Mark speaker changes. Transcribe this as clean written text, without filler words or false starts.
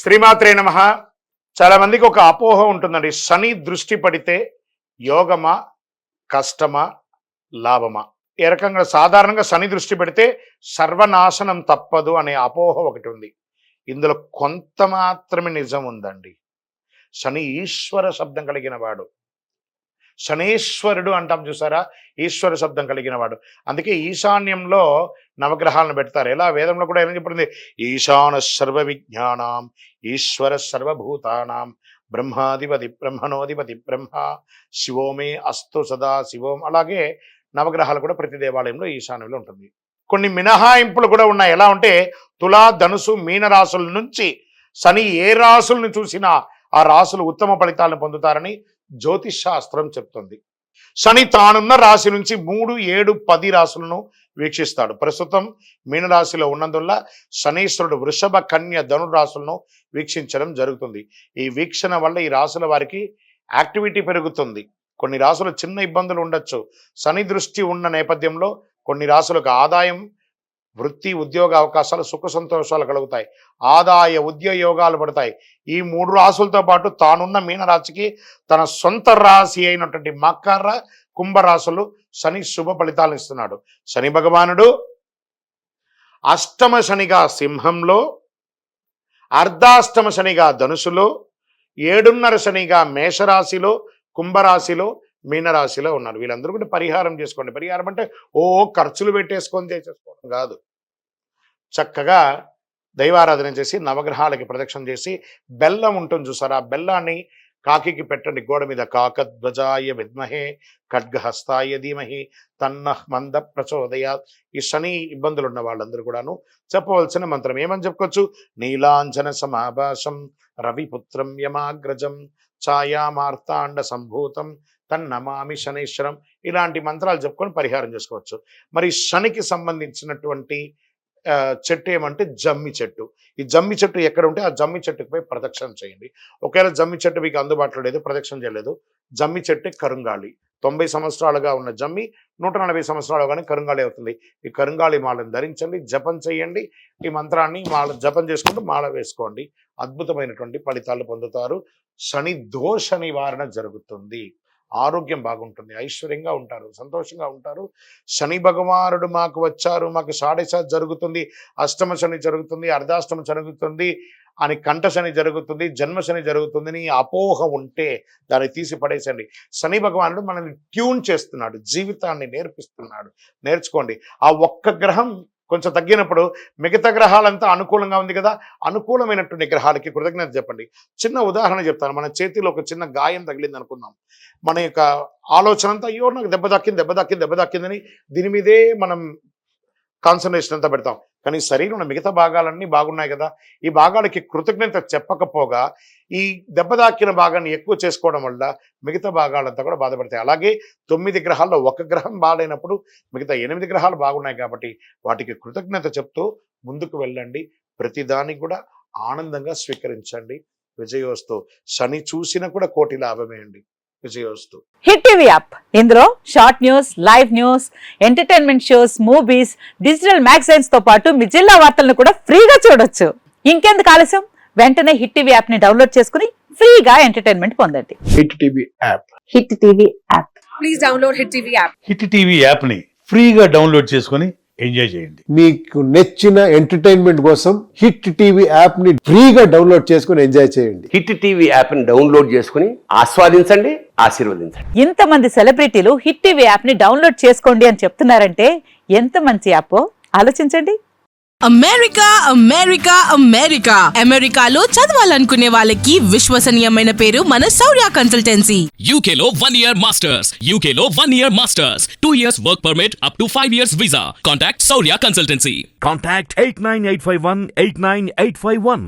Speaker 1: శ్రీమాత్రే నమః. చాలా మందికి ఒక అపోహ ఉంటుందండి. శని దృష్టి పడితే యోగమా, కష్టమా, లాభమా? ఏ రకంగా సాధారణంగా శని దృష్టి పెడితే సర్వనాశనం తప్పదు అనే అపోహ ఒకటి ఉంది. ఇందులో కొంత మాత్రమే నిజం ఉందండి. శని ఈశ్వర శబ్దం కలిగిన వాడు, శనేశ్వరుడు అంటాం చూసారా, ఈశ్వర శబ్దం కలిగిన వాడు. అందుకే ఈశాన్యంలో నవగ్రహాలను పెడతారు. ఎలా వేదంలో కూడా ఏమని చెప్పబడింది? ఈశాన సర్వ విజ్ఞానం ఈశ్వర సర్వభూతానాం బ్రహ్మాధిపతి బ్రహ్మణోధిపతి బ్రహ్మ శివోమే అస్తు సదా శివోం. అలాగే నవగ్రహాలు కూడా ప్రతి దేవాలయంలో ఈశాన్యంలో ఉంటుంది. కొన్ని మినహాయింపులు కూడా ఉన్నాయి. ఎలా అంటే తులా, ధనుసు, మీన రాసుల నుంచి శని ఏ రాసులను చూసినా ఆ రాసులు ఉత్తమ ఫలితాలను పొందుతారని జ్యోతిష్ శాస్త్రం చెప్తుంది. శని తానున్న రాశి నుంచి 3, 7, 10 రాశులను వీక్షిస్తాడు. ప్రస్తుతం మీనరాశిలో ఉన్నందువల్ల శనీశ్వరుడు వృషభ, కన్య, ధను రాశులను వీక్షించడం జరుగుతుంది. ఈ వీక్షణ వల్ల ఈ రాశుల వారికి యాక్టివిటీ పెరుగుతుంది. కొన్ని రాశులు చిన్న ఇబ్బందులు ఉండొచ్చు. శని దృష్టి ఉన్న నేపథ్యంలో కొన్ని రాశులకు ఆదాయం, వృత్తి, ఉద్యోగ అవకాశాలు, సుఖ సంతోషాలు కలుగుతాయి. ఆదాయ ఉద్యోగాలు పడతాయి. ఈ 3 రాశులతో పాటు తానున్న మీనరాశికి తన సొంత రాశి అయినటువంటి మకర, కుంభరాశులు శని శుభ ఫలితాలను ఇస్తున్నాడు. శని భగవానుడు అష్టమ శనిగా సింహంలో, అర్ధాష్టమ శనిగా ధనుసులో, 7.5 శనిగా మేషరాశిలో, కుంభరాశిలో, మీనరాశిలో ఉన్నారు. వీళ్ళందరూ కూడా పరిహారం చేసుకోండి. పరిహారం అంటే ఖర్చులు పెట్టేసుకొని చేసేసుకోవడం కాదు. చక్కగా దైవారాధన చేసి నవగ్రహాలకి ప్రదక్షిణ చేసి బెల్లం ఉంటుంది చూసారా, ఆ బెల్లాన్ని కాకికి పెట్టండి గోడ మీద. కాకధ్వజాయ విద్మహే ఖడ్గహస్తాయ ధీమహి తన్నః మంద ప్రచోదయ. ఈ శని ఇబ్బందులు ఉన్న వాళ్ళందరూ కూడాను చెప్పవలసిన మంత్రం ఏమని చెప్పుకోవచ్చు? నీలాంజన సమాభాసం రవిపుత్రం యమాగ్రజం ఛాయామార్తాండ సంభూతం తన్నమామి శనీశ్వరం. ఇలాంటి మంత్రాలు చెప్పుకొని పరిహారం చేసుకోవచ్చు. మరి శనికి సంబంధించినటువంటి చెట్టు ఏమంటే జమ్మి చెట్టు. ఈ జమ్మి చెట్టు ఎక్కడ ఉంటే ఆ జమ్మి చెట్టుకు పోయి ప్రదక్షిణ చేయండి. ఒకవేళ జమ్మి చెట్టు మీకు అందుబాటులో లేదు, ప్రదక్షిణ చేయలేదు, జమ్మి చెట్టు కరుంగాళి. 90 సంవత్సరాలుగా ఉన్న జమ్మి 140 సంవత్సరాలు కానీ కరుంగాళి అవుతుంది. ఈ కరుంగాళి మాలను ధరించండి, జపం చేయండి. ఈ మంత్రాన్ని మాల జపం చేసుకుంటూ మాల వేసుకోండి. అద్భుతమైనటువంటి ఫలితాలు పొందుతారు. శని దోష నివారణ జరుగుతుంది. ఆరోగ్యం బాగుంటుంది, ఐశ్వర్యంగా ఉంటారు, సంతోషంగా ఉంటారు. శని భగవానుడు మాకు వచ్చారు, మాకు షాడేసాత్ జరుగుతుంది, అష్టమ శని జరుగుతుంది, అర్ధాష్టమ జరుగుతుంది అని, కంఠ శని జరుగుతుంది, జన్మ శని జరుగుతుంది అని అపోహ ఉంటే దాన్ని తీసి పడేసండి. శని భగవానుడు మనల్ని ట్యూన్ చేస్తున్నాడు, జీవితాన్ని నేర్పిస్తున్నాడు. నేర్చుకోండి. ఆ ఒక్క గ్రహం కొంచెం తగ్గినప్పుడు మిగతా గ్రహాలంతా అనుకూలంగా ఉంది కదా, అనుకూలమైనటువంటి గ్రహాలకి కృతజ్ఞత చెప్పండి. చిన్న ఉదాహరణ చెప్తాను. మన చేతిలో ఒక చిన్న గాయం తగిలింది అనుకుందాం. మన యొక్క ఆలోచన అంతా అయ్యో నాకు దెబ్బ దక్కిందని దీని మీదే మనం కాన్సన్ట్రేషన్ అంతా పెడతాం. కానీ శరీరంలో మిగతా భాగాలన్నీ బాగున్నాయి కదా, ఈ భాగాలకి కృతజ్ఞత చెప్పకపోగా ఈ దెబ్బ దాకిన భాగాన్ని ఎక్కువ చేసుకోవడం వల్ల మిగతా భాగాలంతా కూడా బాధపడతాయి. అలాగే 9 గ్రహాల్లో ఒక గ్రహం బాగాలేనప్పుడు మిగతా 8 గ్రహాలు బాగున్నాయి కాబట్టి వాటికి కృతజ్ఞత చెప్తూ ముందుకు వెళ్ళండి. ప్రతిదాన్ని కూడా ఆనందంగా స్వీకరించండి. విజయోస్తు. శని చూసినా కూడా కోటి లాభమే అండి. విజయోస్తు.
Speaker 2: హిట్ టీవీ యాప్, ఇందులో short news, live news, entertainment shows, movies, digital magazines తో పాటు మీ జిల్లా వార్తలను కూడా ఫ్రీగా చూడొచ్చు. ఇంకెందుకు ఆలస్యం? వెంటనే హిట్ టీవీ యాప్ ని డౌన్లోడ్ చేసుకుని ఫ్రీగా ఎంటర్టైన్మెంట్ పొందండి.
Speaker 3: Hit TV app.
Speaker 2: Hit TV app.
Speaker 4: Please download hit TV app.
Speaker 5: Hit TV app ని ఫ్రీగా డౌన్లోడ్ చేసుకుని ఎంజాయ్ చేయండి.
Speaker 3: మీకు నచ్చిన ఎంటర్టైన్మెంట్ కోసం హిట్ టీవీ యాప్ ని ఫ్రీగా డౌన్లోడ్ చేసుకుని ఎంజాయ్ చేయండి.
Speaker 6: హిట్ టీవీ యాప్ ని డౌన్లోడ్ చేసుకుని ఆస్వాదించండి, ఆశీర్వదించండి.
Speaker 2: ఇంతమంది సెలబ్రిటీలు హిట్ టీవీ యాప్ ని డౌన్లోడ్ చేసుకోండి అని చెప్తున్నారంటే ఎంత మంచి యాప్ ఆలోచించండి.
Speaker 7: అమెరికా అమెరికా అమెరికా అమెరికాలో చదవాలనుకునే వాళ్ళకి విశ్వసనీయమైన పేరు మన శౌర్య కన్సల్టెన్సీ.
Speaker 8: UK లో 1 year masters, UK లో 1 year masters, 2 years work permit up to 5 years visa. Contact Saurya Consultancy.
Speaker 9: Contact 89851 89851.